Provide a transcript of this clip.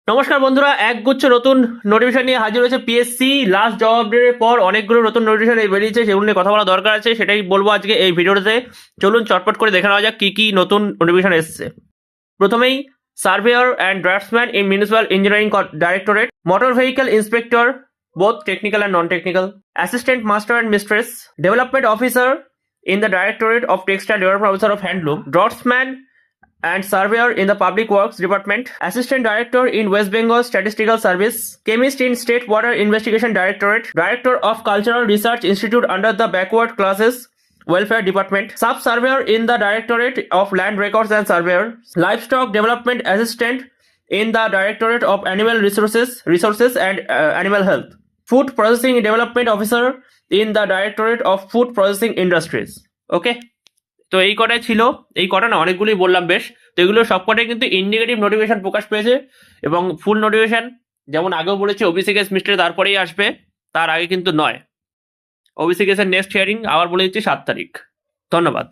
নমস্কার বন্ধুরা, একগুচ্ছ নতুন নোটিফিকেশন নিয়ে হাজির হয়েছে পিএসসি। লাস্ট জব আপডেটের পর অনেকগুলো নতুন নোটিফিকেশন বেরিয়েছে, সেগুলো নিয়ে কথা বলা দরকার আছে, সেটাই বলবো আজকে এই ভিডিওতে। চলুন চটপট করে দেখে নেওয়া যাক কি কি নতুন নোটিফিকেশন এসেছে। প্রথমেই surveyor and draughtsman in municipal engineering directorate, motor vehicle inspector both technical and non-technical, assistant master and mistress, development officer in the directorate of textile, development officer of handloom, draftsman and surveyor in the public works department, assistant director in West Bengal statistical service, chemist in state water investigation directorate, director of cultural research institute under the backward classes welfare department, sub surveyor in the directorate of land records and surveyor, livestock development assistant in the directorate of animal resources and animal health, food processing development officer in the directorate of food processing industries. ওকে, তো এই কটাই ছিল। এই কটা না, অনেকগুলোই বললাম বেশ। তো এগুলো সবকটাই কিন্তু ইন্ডিকেটিভ নোটিফিকেশন প্রকাশ পেয়েছে, এবং ফুল নোটিফিকেশন যেমন আগেও বলেছি ওবিসি কেস মিস্ট্রি তারপরেই আসবে, তার আগে কিন্তু নয়। ওবিসি কেসের নেক্সট হিয়ারিং আবার বলে দিচ্ছি 7 তারিখ। ধন্যবাদ।